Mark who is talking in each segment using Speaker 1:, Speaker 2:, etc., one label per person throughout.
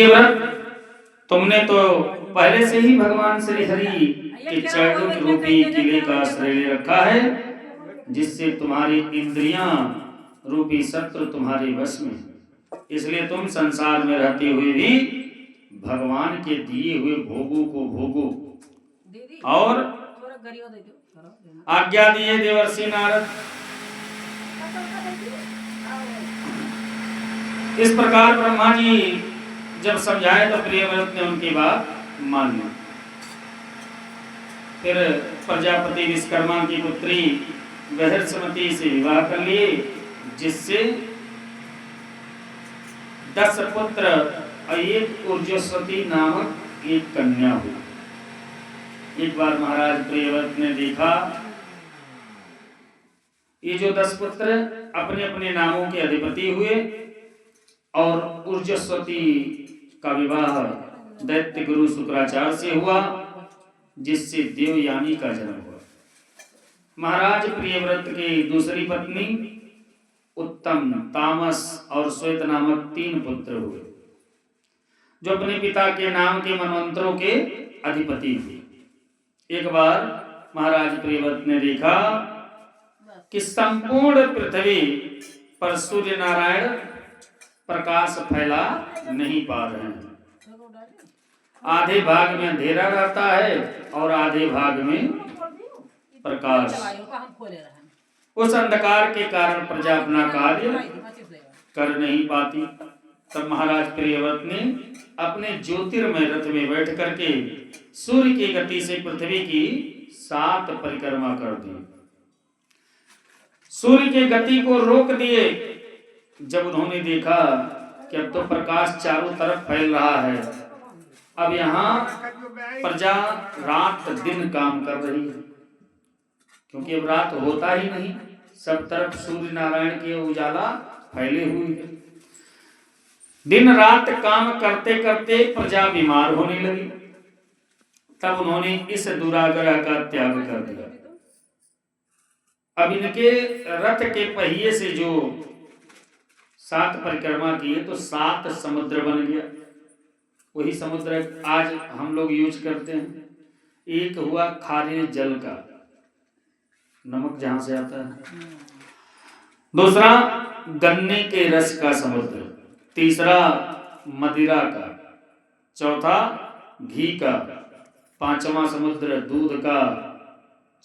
Speaker 1: व्रत तुमने तो पहले से ही भगवान श्री हरि के चरणों रूपी किले का आश्रय ले रखा है, जिससे तुम्हारी इंद्रियां रूपी शत्रु तुम्हारे वश में। इसलिए तुम संसार में रहते हुए भी भगवान के दिए हुए भोगों को भोगो। और आज्ञा दिए देवर्षि नारद। इस प्रकार ब्रह्मा जी जब समझाए तो प्रियव्रत ने उनकी बात मान ली। फिर प्रजापति विश्वकर्मा की पुत्री बृहस्पति से विवाह कर लिए, जिससे 10 पुत्र और एक ऊर्जस्वती नामक एक कन्या हुई। एक बार महाराज प्रियव्रत ने देखा ये जो 10 पुत्र अपने अपने नामों के अधिपति हुए और ऊर्जस्वती का विवाह दैत्य गुरु शुक्राचार्य से हुआ, जिससे देवयानी का जन्म हुआ। महाराज प्रियव्रत की दूसरी पत्नी उत्तम, तामस और श्वेत नामक 3 पुत्र हुए, जो अपने पिता के नाम के मनवंतरों के अधिपति हुए। एक बार महाराज प्रियव्रत ने देखा कि संपूर्ण पृथ्वी पर सूर्य नारायण प्रकाश फैला नहीं पा रहे हैं। आधे भाग में अंधेरा रहता है और आधे भाग में प्रकाश। उस अंधकार के कारण प्रजा अपना कार्य कर नहीं पाती। तब महाराज प्रियव्रत ने अपने ज्योतिर्मय रथ में बैठ करके सूर्य की गति से पृथ्वी की 7 परिक्रमा कर दी। सूर्य की गति को रोक दिए। जब उन्होंने देखा कि अब तो प्रकाश चारों तरफ फैल रहा है, अब यहाँ प्रजा रात दिन काम कर रही है, क्योंकि अब रात होता ही नहीं, सब तरफ सूर्य नारायण के उजाला फैले हुए हैं। दिन रात काम करते करते प्रजा बीमार होने लगी। तब उन्होंने इस दुराग्रह का त्याग कर दिया। अब इनके रथ के पहिए से जो 7 परिक्रमा किए तो 7 समुद्र बन गया। वही समुद्र आज हम लोग यूज करते हैं। एक हुआ खारे जल का, नमक जहां से आता है। दूसरा गन्ने के रस का समुद्र। तीसरा मदिरा का। चौथा घी का। 5वां समुद्र दूध का।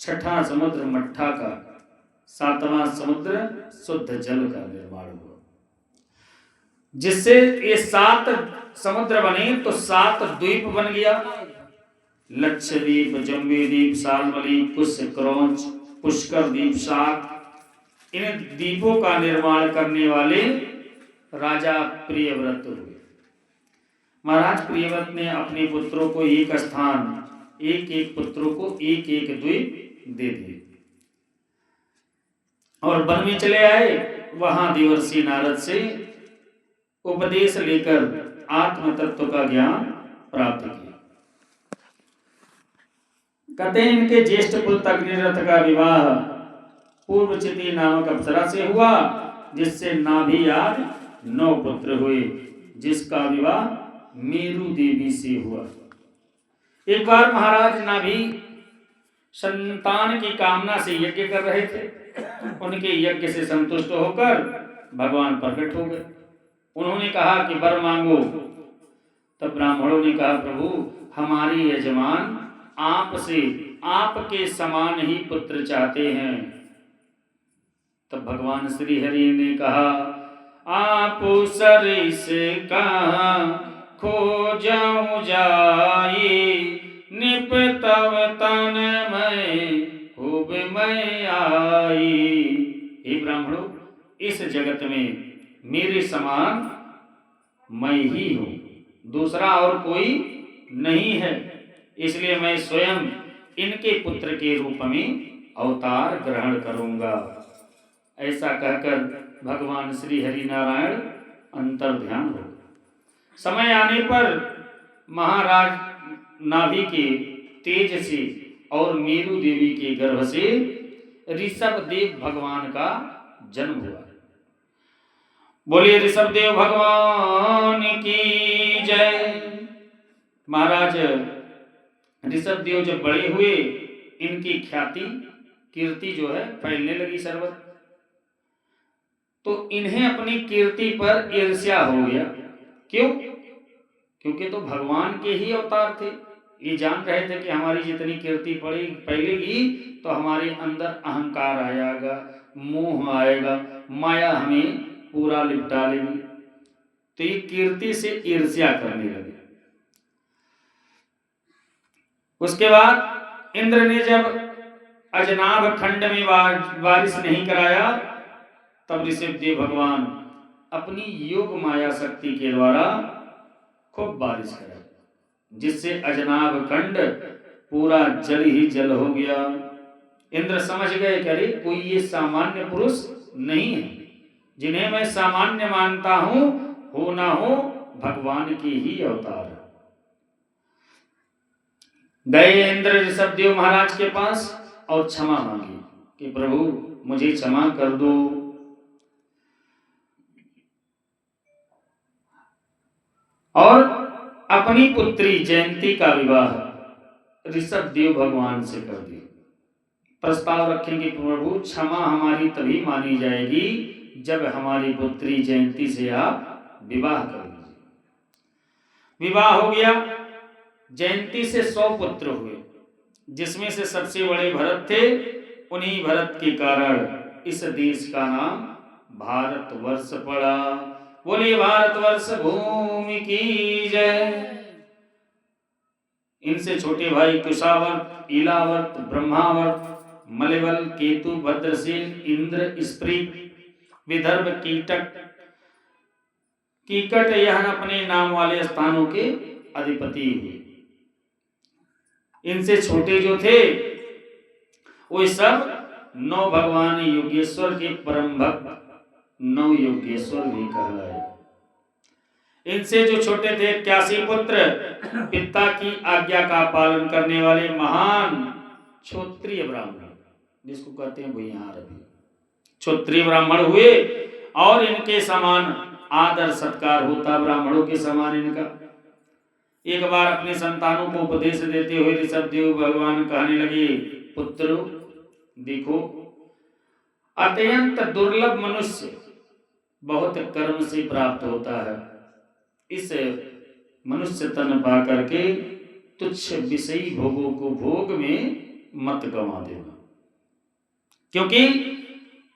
Speaker 1: 6ठा समुद्र मट्ठा का। 7वां समुद्र शुद्ध जल का निर्माण हुआ, जिससे ये 7 समुद्र बने तो 7 द्वीप बन गया। लक्षद्वीप, जम्बूद्वीप, शाल्मली, कुश, क्रौंच, पुष्कर द्वीप, शाक। इन द्वीपों का निर्माण करने वाले राजा प्रियव्रत हुए। महाराज प्रियव्रत ने अपने पुत्रों को एक स्थान, एक पुत्रों को एक द्वीप दे दिए और वन में चले आए। वहां देवर्षि नारद से उपदेश लेकर आत्म तत्व का ज्ञान प्राप्त किया। कहते हैं इनके ज्येष्ठ पुत्र अग्निरथ का विवाह पूर्वचिति नामक अप्सरा से हुआ, जिससे नाभि आदि 9 पुत्र हुए, जिसका विवाह मेरु देवी से हुआ। एक बार महाराज नाभि संतान की कामना से यज्ञ कर रहे थे। उनके यज्ञ से संतुष्ट होकर भगवान प्रकट हो गए। उन्होंने कहा कि वर मांगो। तब ब्राह्मणों ने कहा, प्रभु हमारे यजमान आपसे आपके समान ही पुत्र चाहते हैं। तब भगवान श्री हरि ने कहा, आप सरिस कहाँ खोजऊं जाई, निपतव तन में खूब मैं आई। हे ब्राह्मणों, इस जगत में मेरे समान मैं ही हूँ, दूसरा और कोई नहीं है। इसलिए मैं स्वयं इनके पुत्र के रूप में अवतार ग्रहण करूंगा। ऐसा कहकर भगवान श्री हरि नारायण अंतर ध्यान हो। समय आने पर महाराज नाभि के तेज से और मेरु देवी के गर्भ से ऋषभ देव भगवान का जन्म हुआ। बोलिए ऋषभ देव भगवान की जय। महाराज ऋषभदेव जब बड़े हुए, इनकी ख्याति कीर्ति जो है फैलने लगी सर्वत्र। तो इन्हें अपनी कीर्ति पर ईर्ष्या हो गया। क्यों? क्योंकि तो भगवान के ही अवतार थे। ये जान रहे थे कि हमारी जितनी कीर्ति फैलेगी तो हमारे अंदर अहंकार आएगा, मोह आएगा, माया हमें पूरा लिपटा लेगी। तो ये कीर्ति से ईर्ष्या करने लगे। उसके बाद इंद्र ने जब अजनाभ खंड में बारिश नहीं कराया, तब ऋषभदेव भगवान अपनी योग माया शक्ति के द्वारा खूब बारिश कराई, जिससे अजनाभ खंड पूरा जल ही जल हो गया। इंद्र समझ गए कि अरे कोई ये सामान्य पुरुष नहीं है, जिन्हें मैं सामान्य मानता हूं, हो ना हो भगवान की ही अवतार। गए इंद्र ऋषभदेव महाराज के पास और क्षमा मांगी कि प्रभु मुझे क्षमा कर दो। और अपनी पुत्री जयंती का विवाह ऋषभदेव भगवान से कर दिया। प्रस्ताव रखेंगे प्रभु क्षमा हमारी तभी मानी जाएगी जब हमारी पुत्री जयंती से आप विवाह कर लीजिए। विवाह हो गया। जयंती से 100 पुत्र हुए, जिसमें से सबसे बड़े भरत थे। उन्हीं भरत के कारण इस देश का नाम भारतवर्ष पड़ा। बोले भारतवर्ष भूमि की जय। इनसे छोटे भाई कुशावर्त, इलावर्त, ब्रह्मावर्त, मलिवल, केतु, भद्रसेन, इंद्र, स्त्री, विदर्भ, कीकट यह अपने नाम वाले स्थानों के अधिपति हुए। इनसे छोटे जो थे वो सब 9 भगवान योगेश्वर के परम भक्त 9 योगेश्वर भी कहलाए। इनसे जो छोटे थे 81 पुत्र, पिता की आज्ञा का पालन करने वाले महान क्षत्रिय ब्राह्मण, जिसको कहते हैं भूमिहार, अभी क्षत्रिय ब्राह्मण हुए। और इनके समान आदर सत्कार होता ब्राह्मणों के समान इनका। एक बार अपने संतानों को उपदेश देते हुए ऋषभदेव भगवान कहने लगे, पुत्रों देखो, अत्यंत दुर्लभ मनुष्य बहुत कर्म से प्राप्त होता है। इस मनुष्य तन पा करके तुच्छ विषयी भोगों को भोग में मत गंवा देना, क्योंकि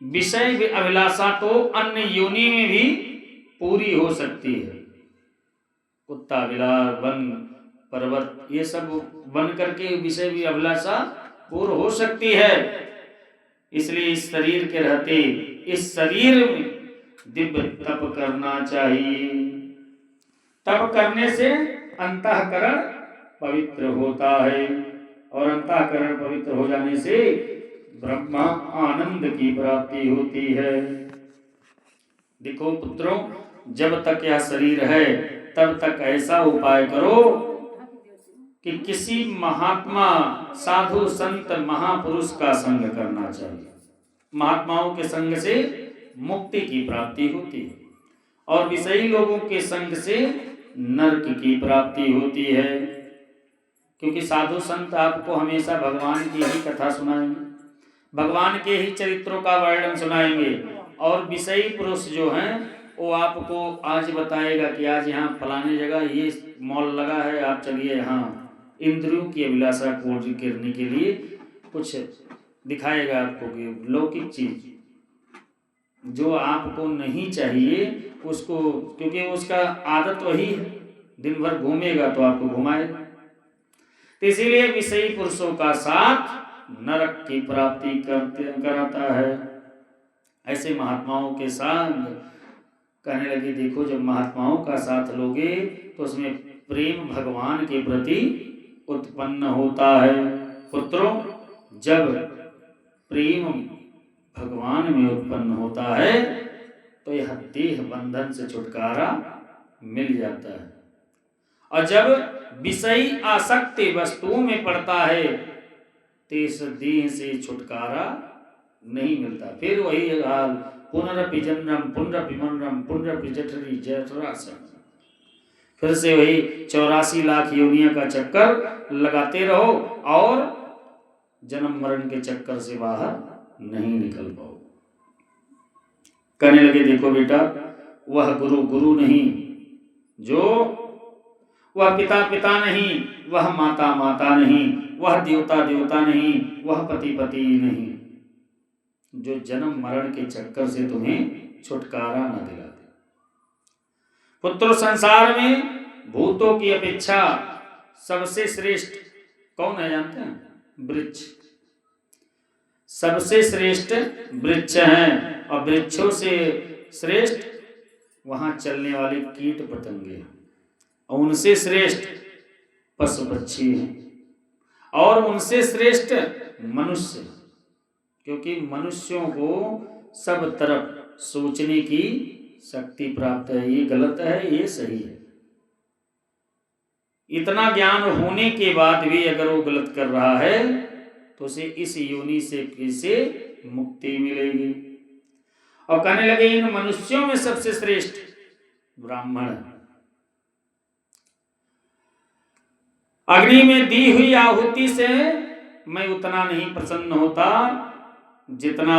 Speaker 1: विषय अभिलाषा तो अन्य योनि में भी पूरी हो सकती है। कुत्ता, बिलार, वन, पर्वत, ये सब बन करके विषय भी अभिलाषा पूर्ण हो सकती है। इसलिए इस शरीर के रहते इस शरीर में दिव्य तप करना चाहिए। तप करने से अंतःकरण पवित्र होता है, और अंतःकरण पवित्र हो जाने से ब्रह्मा आनंद की प्राप्ति होती है। देखो पुत्रों, जब तक यह शरीर है तब तक ऐसा उपाय करो कि किसी महात्मा, साधु, संत, महापुरुष का संग करना चाहिए। महात्माओं के संग से मुक्ति की प्राप्ति होती है, और विषयी लोगों के संग से नरक की प्राप्ति होती है। क्योंकि साधु संत आपको हमेशा भगवान की ही कथा सुनाएंगे, भगवान के ही चरित्रों का वर्णन सुनाएंगे। और विषयी पुरुष जो हैं वो आपको आज बताएगा कि आज यहाँ फलाने जगह ये मॉल लगा है, आप चलिए यहाँ। इंद्रियों की अभिलाषा को करने के लिए कुछ दिखाएगा आपको कि लौकिक चीज जो आपको नहीं चाहिए उसको, क्योंकि उसका आदत वही है, दिन भर घूमेगा तो आपको घुमाएगा। तो इसीलिए विषयी पुरुषों का साथ नरक की प्राप्ति कराता है। ऐसे महात्माओं के साथ कहने लगे, देखो जब महात्माओं का साथ लोगे तो उसमें प्रेम भगवान के प्रति उत्पन्न होता है। पुत्रों, जब प्रेम भगवान में उत्पन्न होता है तो यह देह बंधन से छुटकारा मिल जाता है। और जब विषयी आसक्ति वस्तुओं में पड़ता है तो इस देह से छुटकारा नहीं मिलता। फिर वही हाल, पुनरपि जन्म पुनरपि मरणम पुनरपि जठरी जठरासन। फिर से वही 84 लाख योनियों का चक्कर लगाते रहो और जन्म मरण के चक्कर से बाहर नहीं निकल पाओ। कहने लगे देखो बेटा, वह गुरु गुरु नहीं, जो वह पिता पिता नहीं, वह माता माता नहीं, वह देवता देवता नहीं, वह पति पति नहीं, जो जन्म मरण के चक्कर से तुम्हें छुटकारा न दिलाते। पुत्र, संसार में भूतों की अपेक्षा सबसे श्रेष्ठ कौन है जानते हैं? वृक्ष। सबसे श्रेष्ठ वृक्ष हैं, और वृक्षों से श्रेष्ठ वहां चलने वाले कीट पतंगे, और उनसे श्रेष्ठ पशु पक्षी हैं, और उनसे श्रेष्ठ मनुष्य, क्योंकि मनुष्यों को सब तरफ सोचने की शक्ति प्राप्त है, ये गलत है ये सही है। इतना ज्ञान होने के बाद भी अगर वो गलत कर रहा है तो उसे इस योनि से कैसे मुक्ति मिलेगी। और कहने लगे इन मनुष्यों में सबसे श्रेष्ठ ब्राह्मण। अग्नि में दी हुई आहुति से मैं उतना नहीं प्रसन्न होता जितना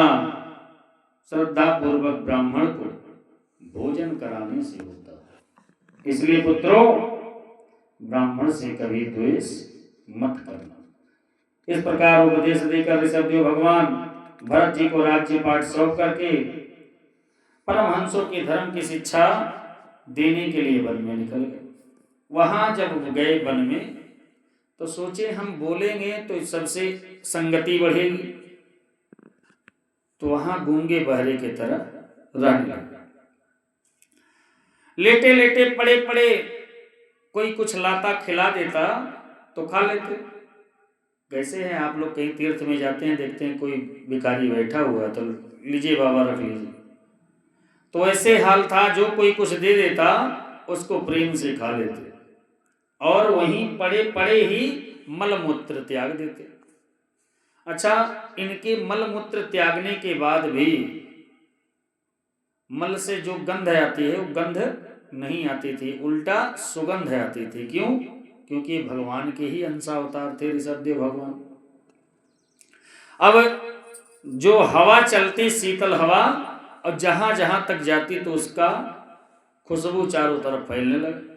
Speaker 1: श्रद्धा पूर्वक ब्राह्मण को भोजन कराने से होता है। इसलिए पुत्रों, ब्राह्मण से कभी द्वेष मत करना। इस प्रकार उपदेश देकर ऋषभदेव भगवान भरत जी को राज्य पाठ सौंप करके परमहंसों के धर्म की शिक्षा देने के लिए वन में निकल गए। वहां जब गए वन में तो सोचे हम बोलेंगे तो सबसे संगति बढ़ेगी, तो वहां गूंगे बहरे की तरह रहने लगे। लेटे लेटे पड़े पड़े कोई कुछ लाता खिला देता तो खा लेते। कैसे हैं आप लोग कहीं तीर्थ में जाते हैं, देखते हैं कोई भिखारी बैठा हुआ है तो लीजिए बाबा रख लीजिए, तो ऐसे हाल था, जो कोई कुछ दे देता उसको प्रेम से खा लेते और वहीं पड़े पड़े ही मल मूत्र त्याग देते। अच्छा, इनके मल मूत्र त्यागने के बाद भी मल से जो गंध आती है वो गंध नहीं आती थी, उल्टा सुगंध आती थी। क्यों? क्योंकि भगवान के ही अंशावतार थे ऋषभदेव भगवान। अब जो हवा चलती शीतल हवा, और जहां जहां तक जाती तो उसका खुशबू चारों तरफ फैलने लगी।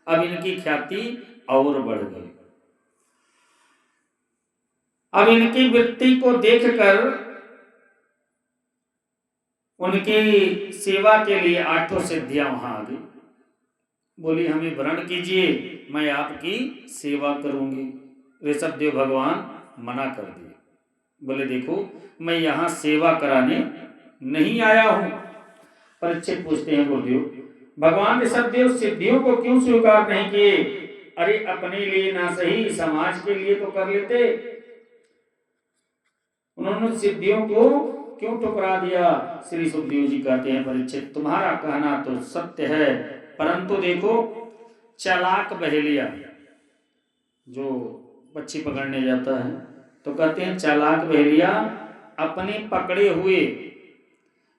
Speaker 1: अब इनकी ख्याति और बढ़ गई। अब इनकी वृत्ति को देखकर उनकी सेवा के लिए 8 सिद्धियां वहां आ गई। बोली हमें वरण कीजिए, मैं आपकी सेवा करूंगी। ऋषभदेव भगवान मना कर दिए। बोले देखो, मैं यहाँ सेवा कराने नहीं आया हूं। परीक्षित पूछते हैं बोलियो, भगवान ऋषभदेव सिद्धियों को क्यों स्वीकार नहीं किए? अरे अपने लिए ना सही, समाज के लिए तो कर लेते। उन्होंने सिद्धियों को क्यों ठुकरा दिया? श्री सुखदेव जी कहते हैं, परीक्षित तुम्हारा कहना तो सत्य है, परंतु देखो चालाक बहेलिया जो मच्छी पकड़ने जाता है तो कहते हैं चालाक बहेलिया अपने पकड़े हुए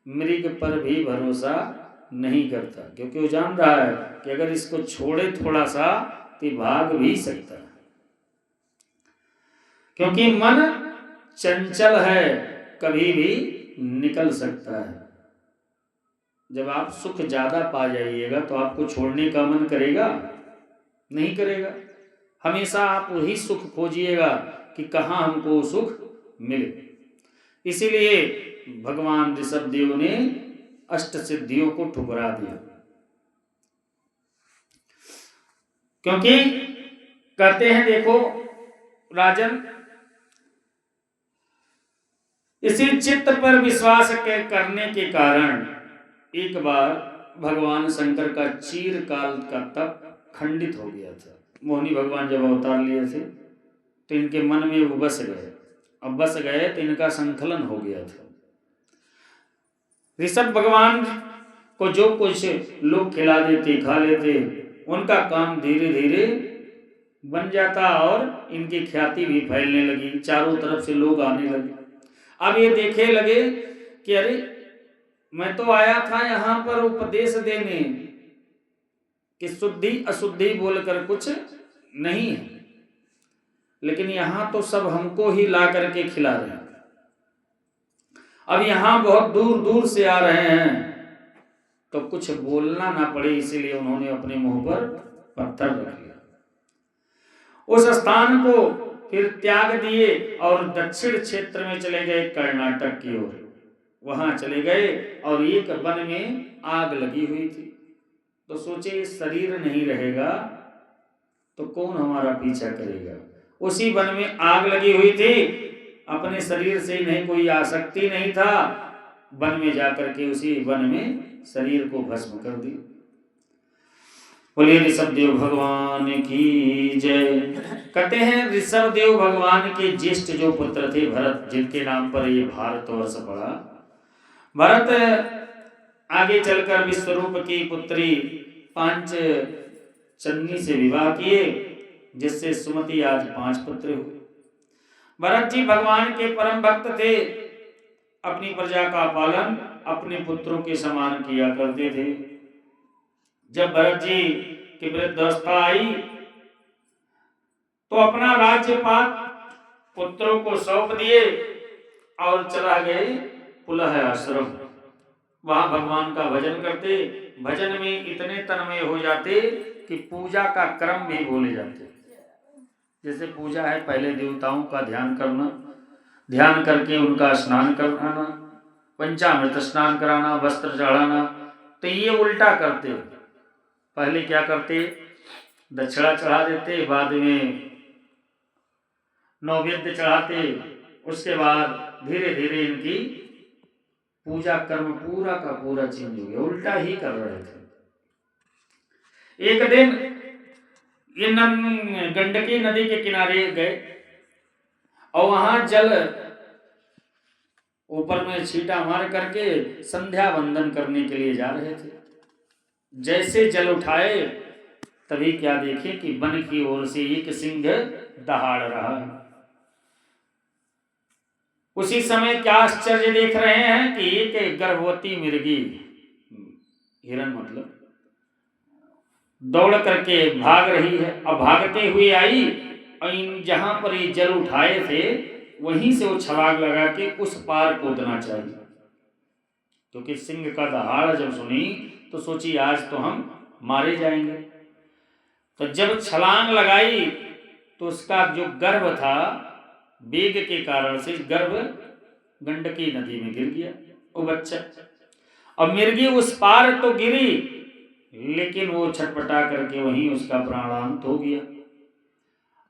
Speaker 1: मृग पर भी भरोसा नहीं करता, क्योंकि वो जान रहा है कि अगर इसको छोड़े थोड़ा सा तो भाग भी सकता है। क्योंकि मन चंचल है, कभी भी निकल सकता है। जब आप सुख ज्यादा पा जाइएगा तो आपको छोड़ने का मन करेगा? नहीं करेगा। हमेशा आप वही सुख खोजिएगा कि कहाँ हमको सुख मिले। इसीलिए भगवान ऋषभदेव ने अष्ट सिद्धियों को ठुकरा दिया, क्योंकि कहते हैं देखो राजन, इसी चित्त पर विश्वास करने के कारण एक बार भगवान शंकर का चिरकाल का तप खंडित हो गया था। मोहिनी भगवान जब अवतार लिए थे तो इनके मन में वो बस गए। अब बस गए तो इनका संकलन हो गया था। ऋषभ भगवान को जो कुछ लोग खिला देते खा लेते, उनका काम धीरे धीरे बन जाता और इनकी ख्याति भी फैलने लगी, चारों तरफ से लोग आने लगे। अब ये देखे लगे कि अरे मैं तो आया था यहाँ पर उपदेश देने, कि शुद्धि अशुद्धि बोलकर कुछ नहीं है, लेकिन यहां तो सब हमको ही ला करके खिला रहे हैं। अब यहां बहुत दूर दूर से आ रहे हैं तो कुछ बोलना ना पड़े, इसीलिए उन्होंने अपने मुंह पर पत्थर रख लिया। उस स्थान को फिर त्याग दिए और दक्षिण क्षेत्र में चले गए, कर्नाटक की ओर वहां चले गए। और एक वन में आग लगी हुई थी, तो सोचे शरीर नहीं रहेगा तो कौन हमारा पीछा करेगा। उसी वन में आग लगी हुई थी, अपने शरीर से नहीं, कोई आसक्ति नहीं था। वन में जाकर के उसी वन में शरीर को भस्म कर दिया। बोलिए ऋषभदेव भगवान की जय। कहते हैं ऋषभदेव भगवान के ज्येष्ठ जो पुत्र थे भरत, जिनके नाम पर ये भारतवर्ष पड़ा। भरत आगे चलकर विश्वरूप की पुत्री पांचजन्य से विवाह किए, जिससे सुमति आज 5 पुत्र हुए। भरत जी भगवान के परम भक्त थे, अपनी प्रजा का पालन अपने पुत्रों के समान किया करते थे। जब भरत जी की वृद्धावस्था आई तो अपना राज्यपाल पुत्रों को सौंप दिए और चला गए पुलह आश्रम। वहां भगवान का भजन करते, भजन में इतने तन्मय हो जाते कि पूजा का क्रम भी भूल जाते। जैसे पूजा है, पहले देवताओं का ध्यान करना, ध्यान करके उनका स्नान कराना, पंचामृत स्नान कराना, वस्त्र चढ़ाना, तो ये उल्टा करते। पहले क्या करते, दक्षिणा चढ़ा देते, बाद में नैवेद्य चढ़ाते, उसके बाद धीरे धीरे इनकी पूजा कर्म पूरा का पूरा चेंज हो गया, उल्टा ही कर रहे थे। एक दिन ये गंडकी नदी के किनारे गए और वहां जल ऊपर में छींटा मार करके संध्या वंदन करने के लिए जा रहे थे। जैसे जल उठाए तभी क्या देखे कि वन की ओर से एक सिंह दहाड़ रहा है। उसी समय क्या आश्चर्य देख रहे हैं कि एक गर्भवती मिर्गी, हिरण मतलब, दौड़ करके भाग रही है। अब भागते हुए आई और जहां पर ये जल उठाए थे वहीं से वो छलांग लगा के उस पार कूदना चाहिए, क्योंकि सिंह का दहाड़ जब सुनी तो सोची आज तो हम मारे जाएंगे। तो जब छलांग लगाई तो उसका जो गर्भ था वेग के कारण से गर्भ गंडकी नदी में गिर गया वो बच्चा। अब मिर्गी उस पार तो गिरी, लेकिन वो छटपटा करके वहीं उसका प्राणांत हो गया।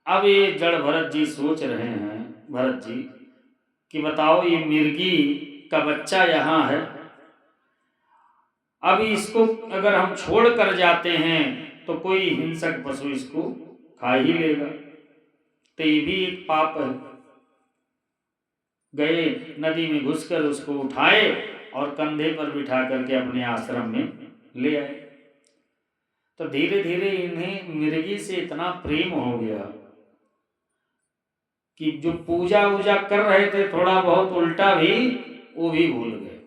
Speaker 1: अब ये जड़ भरत जी सोच रहे हैं, भरत जी, कि बताओ ये मिर्गी का बच्चा यहाँ है, अब इसको अगर हम छोड़ कर जाते हैं तो कोई हिंसक पशु इसको खा ही लेगा, तो ये भी एक पाप है। गए नदी में घुसकर उसको उठाए और कंधे पर बिठा करके अपने आश्रम में ले आए। तो धीरे धीरे इन्हें मिर्गी से इतना प्रेम हो गया कि जो पूजा वूजा कर रहे थे थोड़ा बहुत उल्टा भी, वो भी भूल गए।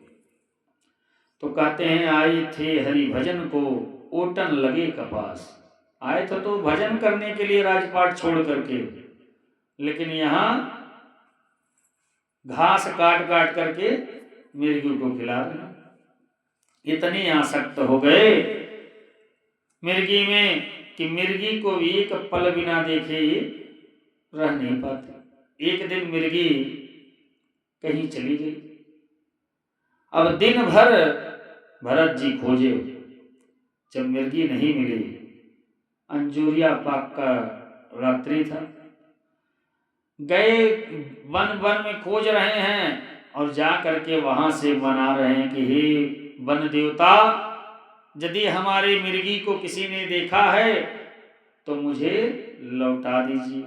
Speaker 1: तो कहते हैं आए थे हरि भजन को ओटन लगे कपास। आए तो भजन करने के लिए राजपाट छोड़ करके, लेकिन यहाँ घास काट काट करके मिर्गी को खिला रहे। इतने आसक्त हो गए मिर्गी में कि मिर्गी को एक पल बिना देखे ये रह नहीं पाते। एक दिन मिर्गी कहीं चली गई। अब दिन भर भरत जी खोजे, जब मिर्गी नहीं मिली, अंजुरिया पाक का रात्रि था, गए वन वन में खोज रहे हैं और जा करके वहां से मना रहे हैं कि हे वन देवता, यदि हमारे मिर्गी को किसी ने देखा है तो मुझे लौटा दीजिए।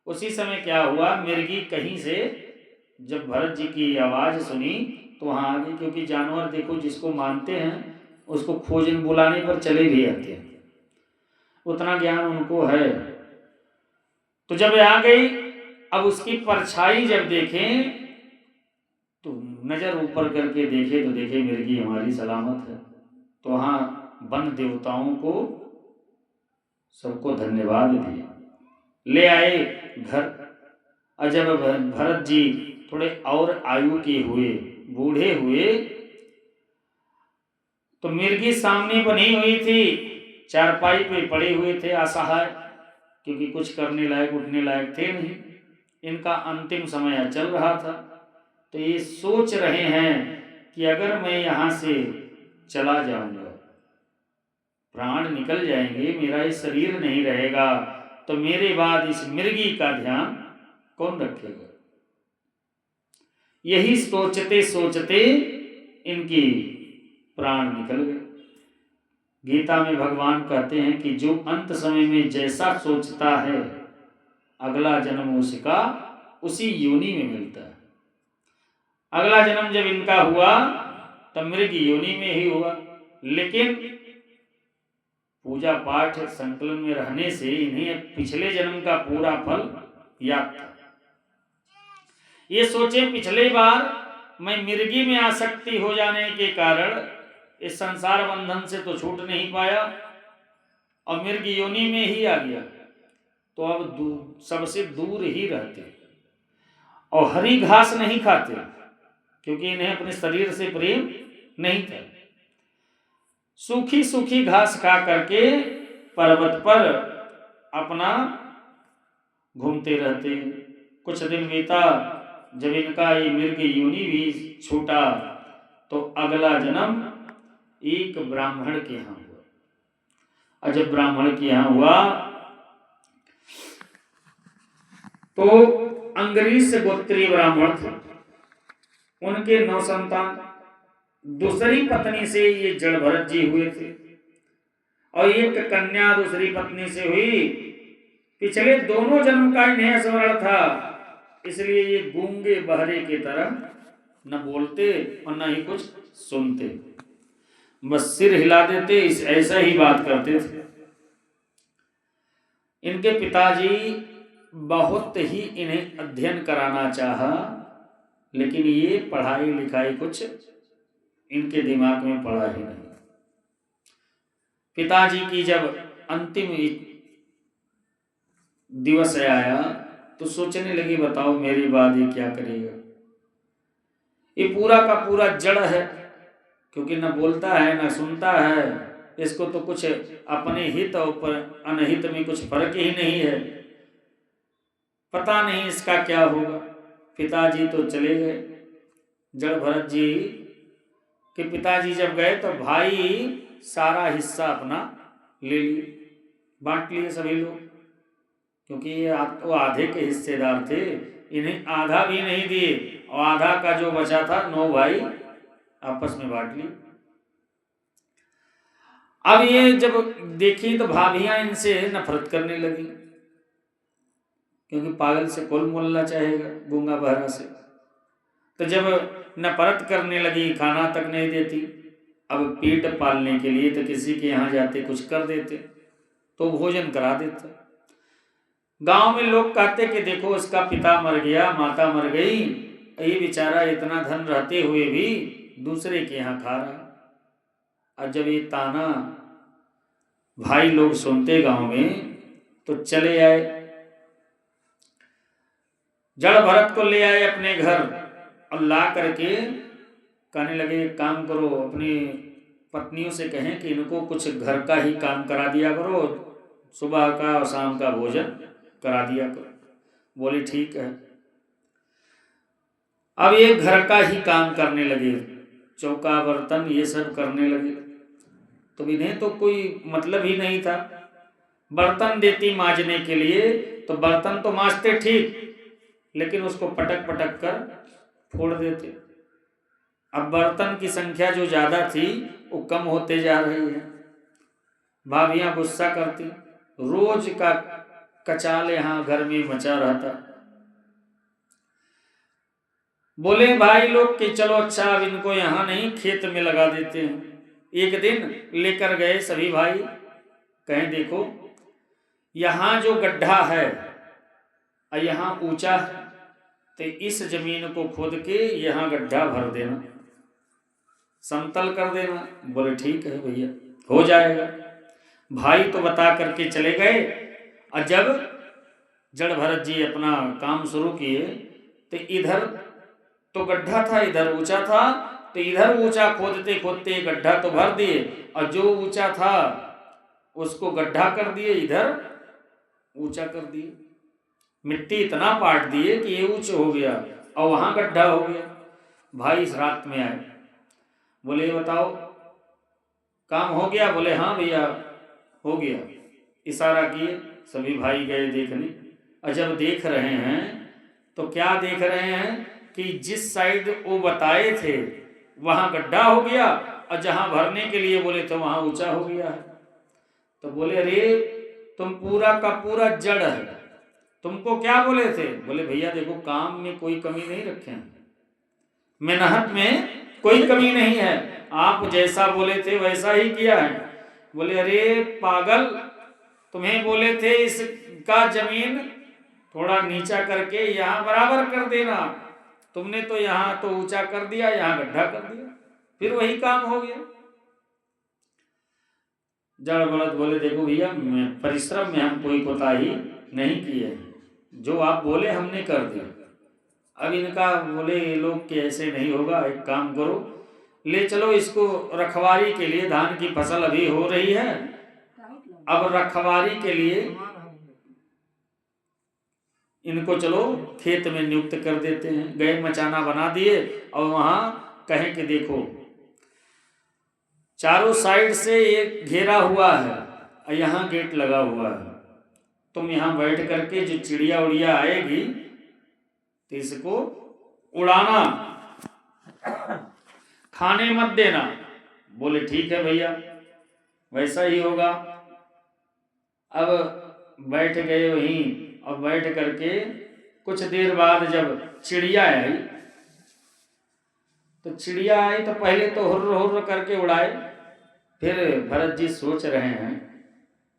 Speaker 1: उसी समय क्या हुआ, मिर्गी कहीं से जब भरत जी की आवाज सुनी तो वहां आ गई, क्योंकि जानवर देखो जिसको मानते हैं उसको खोजने बुलाने पर चले भी आते हैं, उतना ज्ञान उनको है। तो जब आ गई, अब उसकी परछाई जब देखें तो नजर ऊपर करके देखे तो देखे मिर्गी हमारी सलामत है। तो वहां वन देवताओं को सबको धन्यवाद दिया, ले आए घर। और जब भरत जी थोड़े और आयु के हुए, बूढ़े हुए, तो मिर्गी सामने बनी हुई थी, चारपाई पे पड़े हुए थे असहाय, क्योंकि कुछ करने लायक उठने लायक थे नहीं। इनका अंतिम समय चल रहा था। तो ये सोच रहे हैं कि अगर मैं यहाँ से चला जाऊंगा, प्राण निकल जाएंगे, मेरा ये शरीर नहीं रहेगा, तो मेरे बाद इस मिर्गी का ध्यान कौन रखेगा। यही सोचते सोचते इनकी प्राण निकल गए। गीता में भगवान कहते हैं कि जो अंत समय में जैसा सोचता है, अगला जन्म उसका उसी योनि में मिलता है। अगला जन्म जब इनका हुआ तब मृग योनि में ही हुआ, लेकिन पूजा पाठ संकलन में रहने से इन्हें पिछले जन्म का पूरा फल याद था। ये सोचे पिछले बार मैं मिर्गी में आसक्ति हो जाने के कारण इस संसार बंधन से तो छूट नहीं पाया और मृग योनि में ही आ गया, तो अब सबसे दूर ही रहते और हरी घास नहीं खाते, क्योंकि इन्हें अपने शरीर से प्रेम नहीं था। सूखी सूखी घास खा करके पर्वत पर अपना घूमते रहते। कुछ दिन बीता, जब इनका ये मृग योनि भी छूटा, तो अगला जन्म एक ब्राह्मण के यहाँ हुआ। और जब ब्राह्मण के यहाँ हुआ तो अंगरीष गोत्रीय ब्राह्मण थे, उनके 9 संतान। दूसरी पत्नी से ये जड़ भरत जी हुए थे और एक कन्या दूसरी पत्नी से हुई। पिछले दोनों जन्म का इन्हें स्मरण था, इसलिए ये गूंगे बहरे की तरह न बोलते और न ही कुछ सुनते, बस सिर हिला देते, ऐसा ही बात करते थे। इनके पिताजी बहुत ही इन्हें अध्ययन कराना चाहा, लेकिन ये पढ़ाई लिखाई कुछ इनके दिमाग में पड़ा ही नहीं। पिताजी की जब अंतिम दिवस आया तो सोचने लगी, बताओ मेरी बाद ये क्या करेगा। ये पूरा का पूरा जड़ है, क्योंकि न बोलता है न सुनता है, इसको तो कुछ अपने हित और अनहित में कुछ फर्क ही नहीं है, पता नहीं इसका क्या होगा। पिताजी तो चले गए। जड़ भरत जी के पिताजी जब गए तो भाई सारा हिस्सा अपना ले लिए, बांट लिए सभी लोग, क्योंकि ये तो आधे के हिस्सेदार थे, इन्हें आधा भी नहीं दिए और आधा का जो बचा था 9 भाई आपस में बांट लिए। अब ये जब देखी तो भाभियां इनसे नफरत करने लगी, क्योंकि पागल से कौन मोलना चाहेगा, गूंगा बहरा से। तो जब नफरत करने लगी, खाना तक नहीं देती। अब पेट पालने के लिए तो किसी के यहाँ जाते, कुछ कर देते तो भोजन करा देते। गांव में लोग कहते कि देखो उसका पिता मर गया, माता मर गई, ये बेचारा इतना धन रहते हुए भी दूसरे के यहाँ खा रहा। और जब ये ताना भाई लोग सुनते गांव में, तो चले आए, जड़ भरत को ले आए अपने घर और ला करके कहने लगे, एक काम करो, अपनी पत्नियों से कहें कि इनको कुछ घर का ही काम करा दिया करो, सुबह का और शाम का भोजन करा दिया करो। बोले ठीक है। अब ये घर का ही काम करने लगे, चौका बर्तन ये सब करने लगे। तो इन्हें तो कोई मतलब ही नहीं था। बर्तन देती मांजने के लिए, तो बर्तन तो मांजते ठीक, लेकिन उसको पटक पटक कर फोड़ देते। अब बर्तन की संख्या जो ज्यादा थी वो कम होते जा रही है। भाभियां गुस्सा करती, रोज का कचाल यहाँ घर में मचा रहता। बोले भाई लोग कि चलो अच्छा, अब इनको यहाँ नहीं खेत में लगा देते हैं। एक दिन लेकर गए सभी भाई, कहें देखो यहाँ जो गड्ढा है और यहाँ ऊंचा है, तो इस जमीन को खोद के यहाँ गड्ढा भर देना, समतल कर देना। बोले ठीक है भैया। हो जाएगा। भाई तो बता करके चले गए, और जब जड़ भरत जी अपना काम शुरू किए तो इधर तो गड्ढा था, इधर ऊंचा था, तो इधर ऊंचा खोदते खोदते गड्ढा तो भर दिए, और जो ऊंचा था उसको गड्ढा कर दिए, इधर ऊंचा कर दिए। मिट्टी इतना पाट दिए कि ये ऊंचा हो गया और वहां गड्ढा हो गया। भाई इस रात में आए, बोले बताओ काम हो गया? बोले हाँ भैया हो गया। इशारा किए, सभी भाई गए देखने, और जब देख रहे हैं तो क्या देख रहे हैं कि जिस साइड वो बताए थे वहां गड्ढा हो गया, और जहां भरने के लिए बोले थे वहां ऊंचा हो गया है। तो बोले अरे तुम पूरा का पूरा जड़ है, तुमको क्या बोले थे? बोले भैया देखो काम में कोई कमी नहीं रखे हैं, मेहनत में कोई कमी नहीं है, आप जैसा बोले थे वैसा ही किया है। बोले अरे पागल, तुम्हें बोले थे इसका जमीन थोड़ा नीचा करके यहाँ बराबर कर देना, तुमने तो यहाँ तो ऊंचा कर दिया, यहाँ गड्ढा कर दिया, फिर वही काम हो गया। जड़ भरत बोले देखो भैया परिश्रम में हम कोई कोताही नहीं की है, जो आप बोले हमने कर दिया। अब इनका बोले ये लोग के ऐसे नहीं होगा, एक काम करो ले चलो इसको रखवारी के लिए, धान की फसल अभी हो रही है, अब रखवारी के लिए इनको चलो खेत में नियुक्त कर देते हैं। गए मचाना बना दिए और वहां कहें कि देखो चारों साइड से एक घेरा हुआ है और यहाँ गेट लगा हुआ है, तुम यहाँ बैठ करके जो चिड़िया उड़िया आएगी तो इसको उड़ाना, खाने मत देना। बोले ठीक है भैया वैसा ही होगा। अब बैठ गए वहीं, और बैठ करके कुछ देर बाद जब चिड़िया आई तो पहले तो हुर्र हुर्र करके उड़ाए, फिर भरत जी सोच रहे हैं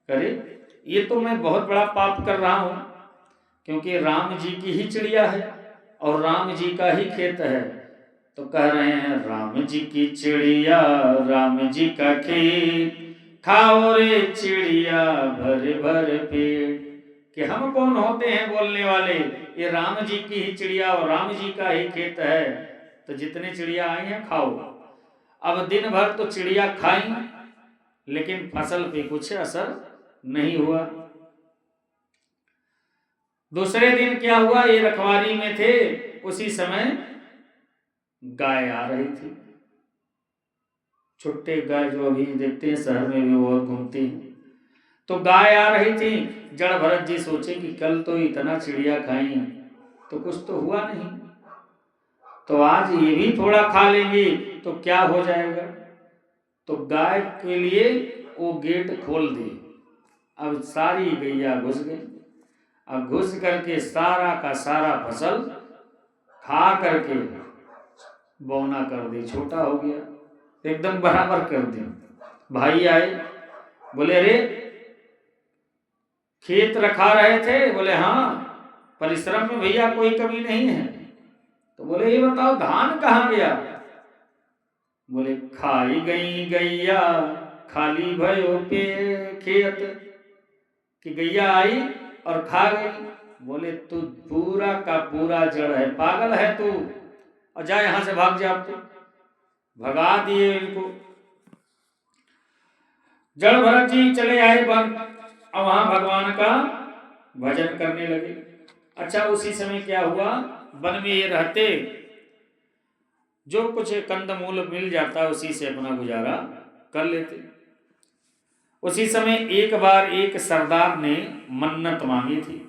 Speaker 1: अरे ये तो मैं बहुत बड़ा पाप कर रहा हूँ, क्योंकि राम जी की ही चिड़िया है और राम जी का ही खेत है। तो कह रहे हैं राम जी की चिड़िया राम जी का खेत, खाओ रे चिड़िया भर भर पेट। कि हम कौन होते हैं बोलने वाले, ये राम जी की ही चिड़िया और राम जी का ही खेत है, तो जितने चिड़िया आई हैं खाओ। अब दिन भर तो चिड़िया खाई, लेकिन फसल पे कुछ असर नहीं हुआ। दूसरे दिन क्या हुआ, ये रखवारी में थे, उसी समय गाय आ रही थी। छुट्टे गाय जो अभी देखते हैं शहर में भी बहुत घूमती हैं, तो गाय आ रही थी। जड़ भरत जी सोचे कि कल तो इतना चिड़िया खाई तो कुछ तो हुआ नहीं, तो आज ये भी थोड़ा खा लेंगे तो क्या हो जाएगा। तो गाय के लिए वो गेट खोल दी। अब सारी गैया घुस गई, अब घुस करके सारा का सारा फसल खा करके बौना कर दी, छोटा हो गया, एकदम बराबर कर दी। भाई आए, बोले अरे खेत रखा रहे थे? बोले हाँ, परिश्रम में भैया कोई कमी नहीं है। तो बोले ये बताओ धान कहाँ गया? बोले खाई गई गैया खाली भयो पे खेत, कि गैया आई और खा गई। बोले तू पूरा का पूरा जड़ है, पागल है तू, और जा यहां से भाग जा। तू भगा दिए इनको। जड़ भरत जी चले आए वन, और वहां भगवान का भजन करने लगे। अच्छा उसी समय क्या हुआ, वन में ये रहते, जो कुछ कंदमूल मिल जाता उसी से अपना गुजारा कर लेते। उसी समय एक बार एक सरदार ने मन्नत मांगी थी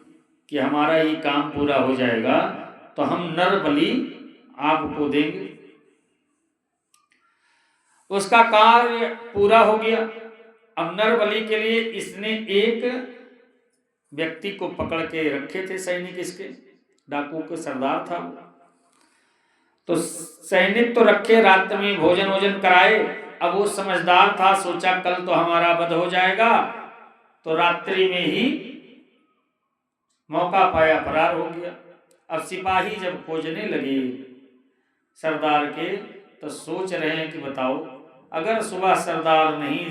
Speaker 1: कि हमारा ये काम पूरा हो जाएगा तो हम नर बलि आपको देंगे। उसका कार्य पूरा हो गया। अब नर बलि के लिए इसने एक व्यक्ति को पकड़ के रखे थे, सैनिक इसके, डाकू के सरदार था। तो सैनिक तो रखे, रात में भोजन वोजन कराए। अब वो समझदार था, सोचा कल तो हमारा वध हो जाएगा, तो रात्रि में ही मौका पाया फरार हो गया। अब सिपाही जब खोजने लगे सरदार के, तो सोच रहे हैं कि बताओ अगर सुबह सरदार नहीं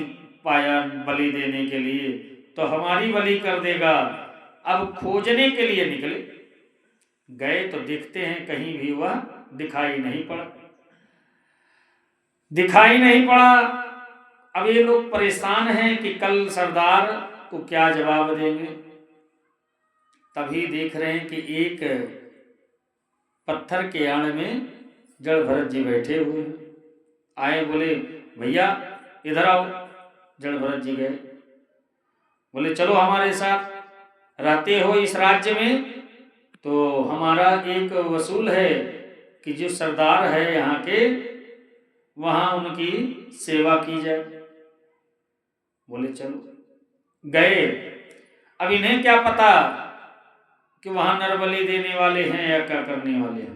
Speaker 1: पाया बलि देने के लिए, तो हमारी बलि कर देगा। अब खोजने के लिए निकले, गए तो देखते हैं कहीं भी वह दिखाई नहीं पड़ा, दिखाई नहीं पड़ा। अब ये लोग परेशान हैं कि कल सरदार को क्या जवाब देंगे। तभी देख रहे हैं कि एक पत्थर के आड़ में जड़ भरत जी बैठे हुए हैं। आए, बोले भैया इधर आओ। जड़ भरत जी गए, बोले चलो हमारे साथ, रहते हो इस राज्य में तो हमारा एक वसूल है कि जो सरदार है यहाँ के, वहाँ उनकी सेवा की जाए। बोले चलो। गए। अब इन्हें क्या पता कि वहाँ नरबलि देने वाले हैं या क्या करने वाले हैं।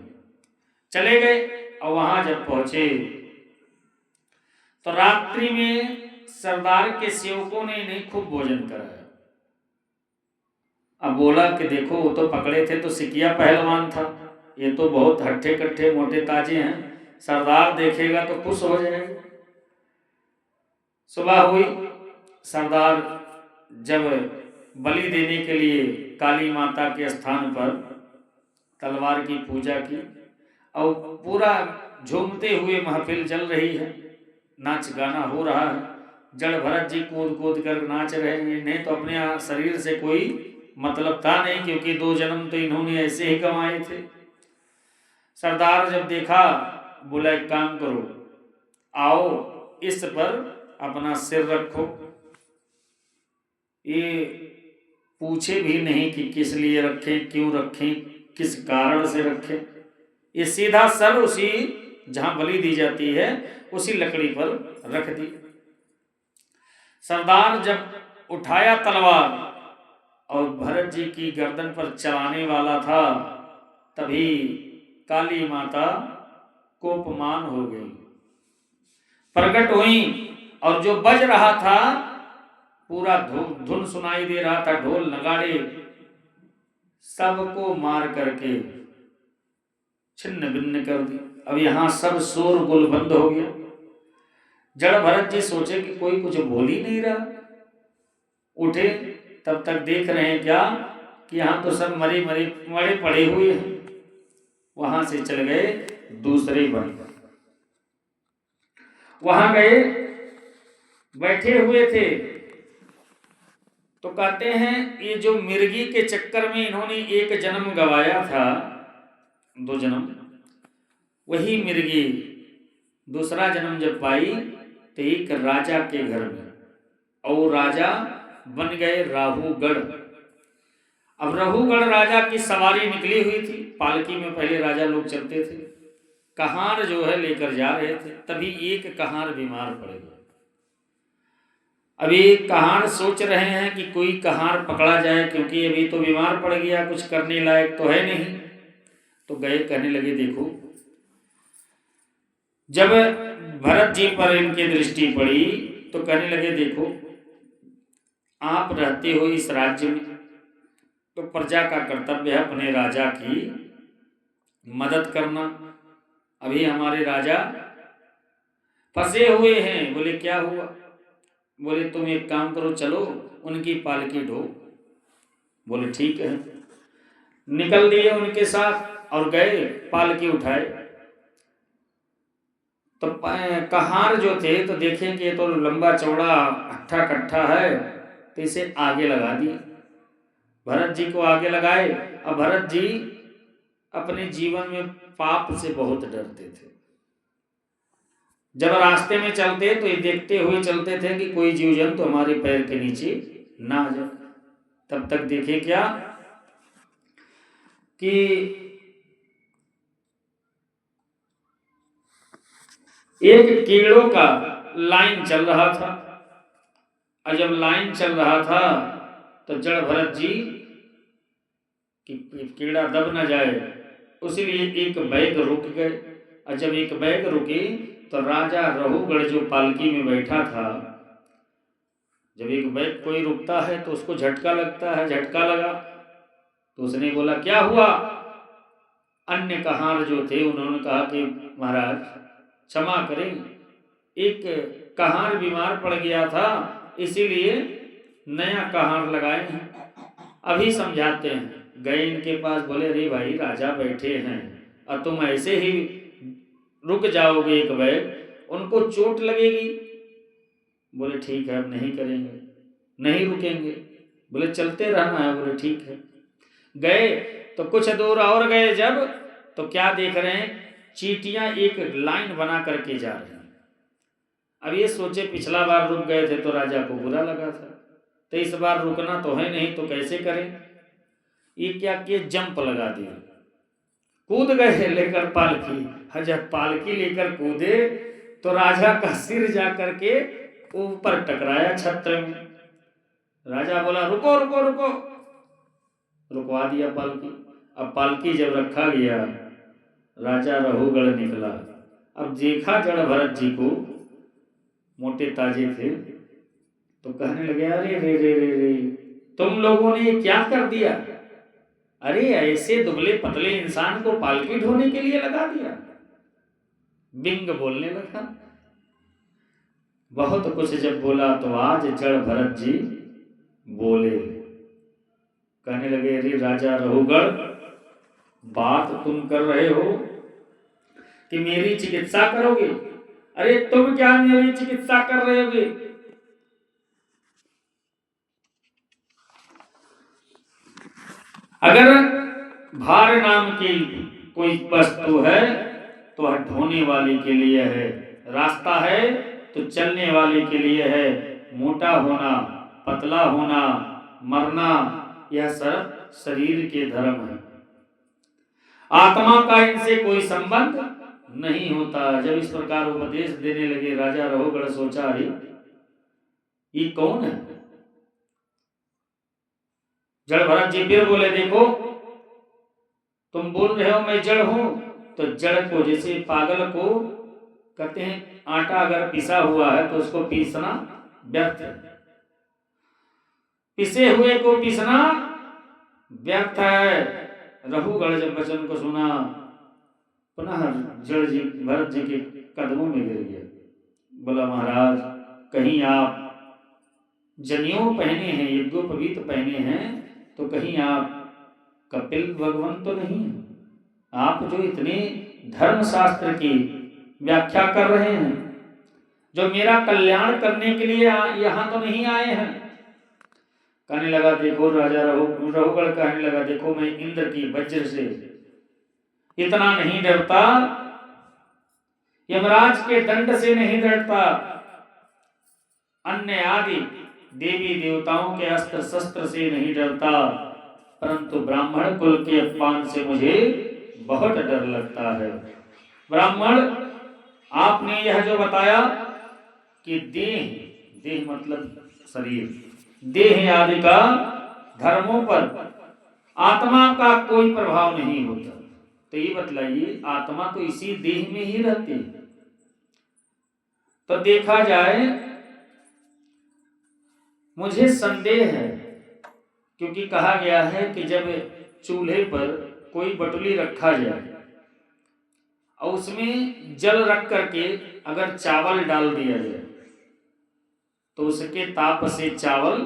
Speaker 1: चले गए और वहाँ जब पहुंचे तो रात्रि में सरदार के सेवकों ने इन्हें खूब भोजन कराया। अब बोला कि देखो वो तो पकड़े थे तो सिकिया पहलवान था, ये तो बहुत हट्ठे कट्ठे मोटे ताजे हैं, सरदार देखेगा तो खुश हो जाएगा। सुबह हुई, सरदार जब बलि देने के लिए काली माता के स्थान पर तलवार की पूजा की और पूरा झूमते हुए महफिल चल रही है, नाच गाना हो रहा है। जड़ भरत जी कूद कूद कर नाच रहे हैं। इन्हें तो अपने शरीर से कोई मतलब था नहीं, क्योंकि 2 जन्म तो इन्होंने ऐसे ही कमाए थे। सरदार जब देखा, बोला एक काम करो, आओ इस पर अपना सिर रखो। ये पूछे भी नहीं कि किस लिए रखें, क्यों रखें, किस कारण से रखें। ये सीधा सर उसी जहां बलि दी जाती है उसी लकड़ी पर रख दी। सरदार जब उठाया तलवार और भरत जी की गर्दन पर चलाने वाला था, तभी काली माता कोपमान हो गई, प्रकट हुई। और जो बज रहा था पूरा धुन सुनाई दे रहा था, ढोल नगाड़े सबको मार करके छिन्न भिन्न कर दी। अब यहाँ सब शोर गुल बंद हो गया। जड़ भरत जी सोचे कि कोई कुछ बोल ही नहीं रहा। उठे, तब तक देख रहे हैं क्या कि यहाँ तो सब मरे पड़े हुए हैं। वहां से चल गए दूसरे वन पर। वहां गए, बैठे हुए थे तो कहते हैं ये जो मिर्गी के चक्कर में इन्होंने 1 जन्म गवाया था, 2 जन्म, वही मिर्गी दूसरा जन्म जब पाई तो एक राजा के घर में, और राजा बन गए राहुगढ़। अब राहुगढ़ राजा की सवारी निकली हुई थी, पालकी में पहले राजा लोग चलते थे, कहार जो है लेकर जा रहे थे। तभी एक कहार बीमार पड़ गया। अभी कहार सोच रहे हैं कि कोई कहार पकड़ा जाए, क्योंकि अभी तो बीमार पड़ गया, कुछ करने लायक तो है नहीं। तो गए, कहने लगे देखो, जब भरत जी पर इनकी दृष्टि पड़ी तो कहने लगे देखो, आप रहते हो इस राज्य में तो प्रजा का कर्तव्य है अपने राजा की मदद करना। अभी हमारे राजा फंसे हुए हैं। बोले क्या हुआ? बोले तुम एक काम करो, चलो उनकी पालकी ढो। बोले ठीक है। निकल दिए उनके साथ और गए, पालकी उठाए। तो कहार जो थे तो देखें कि ये तो लंबा चौड़ा हट्ठा कट्ठा है, तो इसे आगे लगा दिए। भरत जी को आगे लगाए। अब भरत जी अपने जीवन में पाप से बहुत डरते थे। जब रास्ते में चलते तो ये देखते हुए चलते थे कि कोई जीव जंतु हमारे पैर के नीचे ना आ जाए। तब तक देखे क्या कि एक कीड़ों का लाइन चल रहा था, और जब लाइन चल रहा था तो जड़ भरत जी कि कीड़ा दब न जाए, उसलिए एक बैग रुक गए। और जब एक बैग रुकी तो राजा राहुगढ़ जो पालकी में बैठा था, जब एक बैग कोई रुकता है तो उसको झटका लगता है, झटका लगा तो उसने बोला क्या हुआ? अन्य कहार जो थे उन्होंने कहा कि महाराज क्षमा करें, एक कहार बीमार पड़ गया था इसीलिए नया कहार लगाए हैं। अभी समझाते हैं। गए इनके पास, बोले अरे भाई राजा बैठे हैं और तुम ऐसे ही रुक जाओगे एक बैग, उनको चोट लगेगी। बोले ठीक है, अब नहीं करेंगे, नहीं रुकेंगे। बोले चलते रहना है। बोले ठीक है। गए तो कुछ दूर और गए जब, तो क्या देख रहे हैं, चींटियां एक लाइन बना करके जा रही हैं। अब ये सोचे पिछला बार रुक गए थे तो राजा को बुरा लगा था, तो इस बार रुकना तो है नहीं, तो कैसे करें। ये क्या किए, जंप लगा दिया, कूद गए लेकर पालकी। जब पालकी लेकर कूदे तो राजा का सिर जा करके ऊपर टकराया छत्र में। राजा बोला रुको रुको रुको, रुकवा दिया पालकी। अब पालकी जब रखा गया, राजा रहुगढ़ निकला। अब देखा जड़ भरत जी को, मोटे ताजे थे, तो कहने लगे अरे रे रे रे रे, तुम लोगों ने ये क्या कर दिया। अरे ऐसे दुबले पतले इंसान को पालकी ढोने के लिए लगा दिया। बिंग बोलने लगा। बहुत कुछ जब बोला तो आज जड़ भरत जी बोले। कहने लगे अरे राजा रहुगढ़, बात तुम कर रहे हो कि मेरी चिकित्सा करोगे। अरे तुम क्या मेरी चिकित्सा कर रहे होगे। अगर भार नाम की कोई वस्तु है तो ढोने वाले के लिए है, रास्ता है तो चलने वाले के लिए है। मोटा होना, पतला होना, मरना, यह सब शरीर के धर्म है। आत्मा का इनसे कोई संबंध नहीं होता। जब इस प्रकार उपदेश देने लगे, राजा रहुगढ़ सोचा अरे ये कौन है। जड़ भरत जी फिर बोले देखो, तुम बोल रहे हो मैं जड़ हूं, तो जड़ को, जैसे पागल को कहते हैं आटा अगर पिसा हुआ है तो उसको पीसना व्यर्थ है, पिसे हुए को पीसना व्यर्थ है। रहुगढ़ जब वचन को सुना, पुनः जड़ जी भरत जी के कदमों में गिर गया। बोला महाराज, कहीं आप जनेऊ पहने हैं, यज्ञोपवीत पहने हैं, तो कहीं आप कपिल भगवान तो नहीं है। आप जो इतने धर्मशास्त्र की व्याख्या कर रहे हैं, जो मेरा कल्याण करने के लिए यहाँ तो नहीं आए हैं। कहने लगा देखो राजा रहुगढ़ कहने लगा देखो, मैं इंद्र की वज्र से इतना नहीं डरता, यमराज के दंड से नहीं डरता, अन्य आदि देवी देवताओं के अस्त्र शस्त्र से नहीं डरता, परंतु ब्राह्मण कुल के अपमान से मुझे बहुत डर लगता है। ब्राह्मण, आपने यह जो बताया कि देह मतलब शरीर, देह आदि का धर्मों पर आत्मा का कोई प्रभाव नहीं होता, तो ये बतलाइए आत्मा तो इसी देह में ही रहती है। तो देखा जाए, मुझे संदेह है, क्योंकि कहा गया है कि जब चूल्हे पर कोई बटुली रखा जाए और उसमें जल रख करके अगर चावल डाल दिया जाए तो उसके ताप से चावल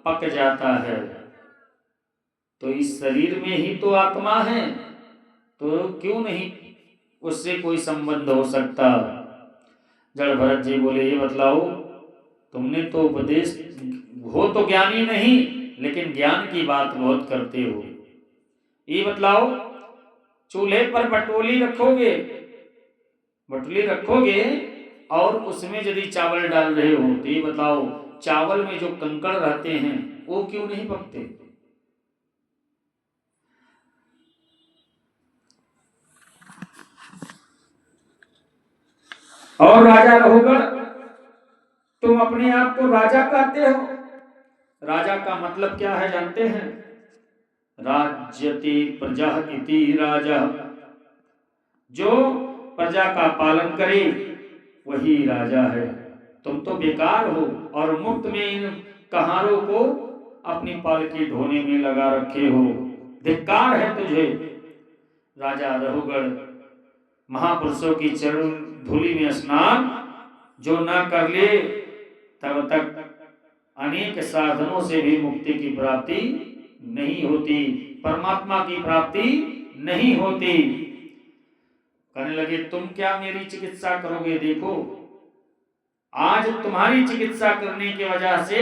Speaker 1: पक जाता है। तो इस शरीर में ही तो आत्मा है, तो क्यों नहीं उससे कोई संबंध हो सकता। जड़ भरत जी बोले ये बतलाओ, तुमने तो उपदेश, हो तो ज्ञानी नहीं लेकिन ज्ञान की बात बहुत करते हो। ये बतलाओ, चूल्हे पर बटोली रखोगे, बटुली रखोगे और उसमें यदि चावल डाल रहे हो, तो ये बताओ चावल में जो कंकड़ रहते हैं वो क्यों नहीं पकते। और राजा रहुगढ़, तुम अपने आप को राजा कहते हो। राजा का मतलब क्या है जानते हैं? राज्यति प्रजा इति राजा, जो प्रजा का पालन करे वही राजा है। तुम तो बेकार हो और मुफ्त में इन कहारों को अपनी पालकी ढोने में लगा रखे हो, धिक्कार है तुझे। राजा रहुगढ़, महापुरुषों की चरण धूलि में स्नान जो न कर ले तब तक अनेक साधनों से भी मुक्ति की प्राप्ति नहीं होती, परमात्मा की प्राप्ति नहीं होती। कहने लगे तुम क्या मेरी चिकित्सा करोगे? देखो आज तुम्हारी चिकित्सा करने की वजह से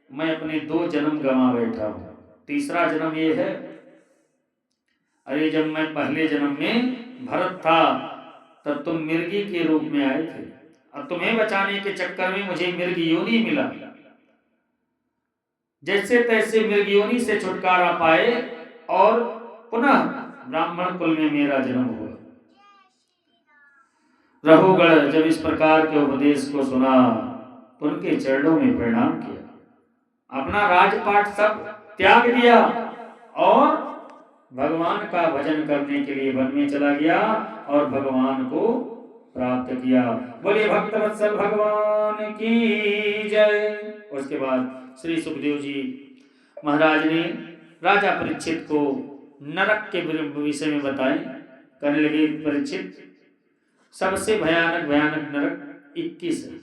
Speaker 1: मैं अपने 2 जन्म गंवा बैठा हूं। तीसरा जन्म ये है, अरे जब मैं पहले जन्म में भरत था तब तुम मिर्गी के रूप में आए थे और तुम्हें बचाने के चक्कर में मुझे मृग योनि मिला। जैसे तैसे मृग योनि से छुटकारा पाए और पुनः ब्राह्मण कुल में मेरा जन्म हुआ। रघुगण जब इस प्रकार के उपदेश को सुना तो उनके चरणों में प्रणाम किया, अपना राजपाट सब त्याग दिया और भगवान का भजन करने के लिए वन में चला गया और भगवान को प्राप्त किया। बोले भक्तवत्सल भगवान की जय। उसके बाद श्री सुखदेव जी महाराज ने राजा परीक्षित को नरक के विषय में बताए। कहने लगे परीक्षित सबसे भयानक नरक 21 है।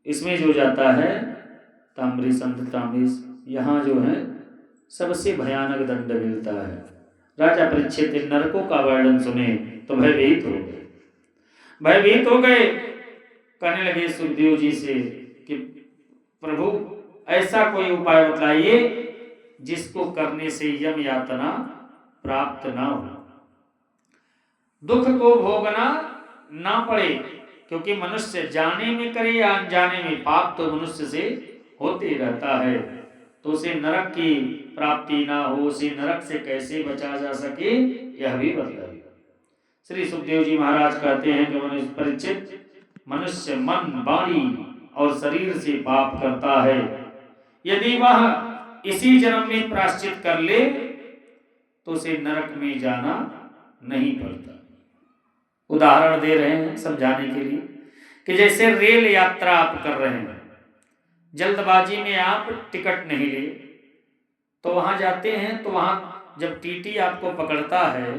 Speaker 1: इसमें जो जाता है ताम्रिस अंधताम्रिस, यहाँ जो है सबसे भयानक दंड मिलता है। राजा परीक्षित इन नरकों का वर्णन सुने तो भयभीत हो गए। कहने लगे सुखदेव जी से कि प्रभु ऐसा कोई उपाय बताइए जिसको करने से यम यातना प्राप्त ना हो, दुख को भोगना ना पड़े, क्योंकि मनुष्य जाने में करे या अनजाने में पाप तो मनुष्य से होते रहता है, तो उसे नरक की प्राप्ति ना हो, उसे नरक से कैसे बचा जा सके यह भी बताइए। श्री सुखदेव जी महाराज कहते हैं कि मनुष्य मन वाणी और शरीर से पाप करता है, यदि वह इसी जन्म में प्रायश्चित कर ले तो उसे नरक में जाना नहीं पड़ता। उदाहरण दे रहे हैं समझाने के लिए कि जैसे रेल यात्रा आप कर रहे हैं, जल्दबाजी में आप टिकट नहीं लिए तो वहां जाते हैं, तो वहां जब टीटी आपको पकड़ता है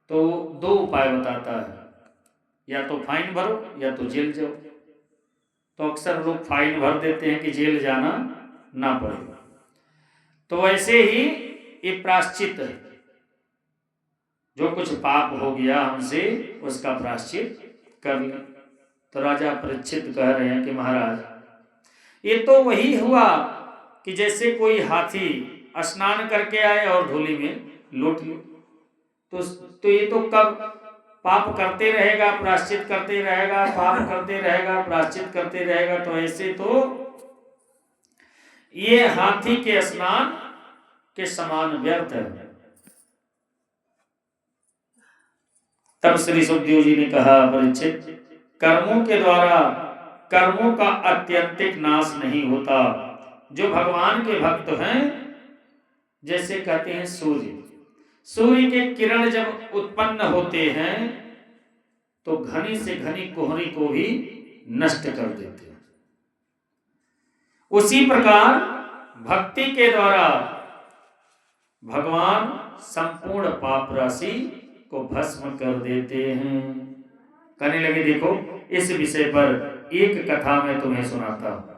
Speaker 1: तो 2 उपाय बताता है, या तो फाइन भरो या तो जेल जाओ। तो अक्सर लोग फाइन भर देते हैं कि जेल जाना ना पड़े। तो वैसे ही ये प्रायश्चित है, जो कुछ पाप हो गया हमसे उसका प्रायश्चित कर ले। तो राजा परीक्षित कह रहे हैं कि महाराज ये तो वही हुआ कि जैसे कोई हाथी स्नान करके आए और धूलि में लौट ले, तो ये तो कब पाप करते रहेगा, प्रायश्चित करते रहेगा, पाप करते रहेगा, प्रायश्चित करते रहेगा। तो ऐसे तो ये हाथी के स्नान के समान व्यर्थ है। तब श्री सुखदेव जी ने कहा परीक्षित, कर्मों के द्वारा कर्मों का अत्यंतिक नाश नहीं होता। जो भगवान के भक्त हैं, जैसे कहते हैं सूर्य के किरण जब उत्पन्न होते हैं तो घनी से घनी कोहरी को भी नष्ट कर देते हैं। उसी प्रकार भक्ति के द्वारा भगवान संपूर्ण पाप राशि को भस्म कर देते हैं। कहने लगे देखो इस विषय पर एक कथा मैं तुम्हें सुनाता हूं।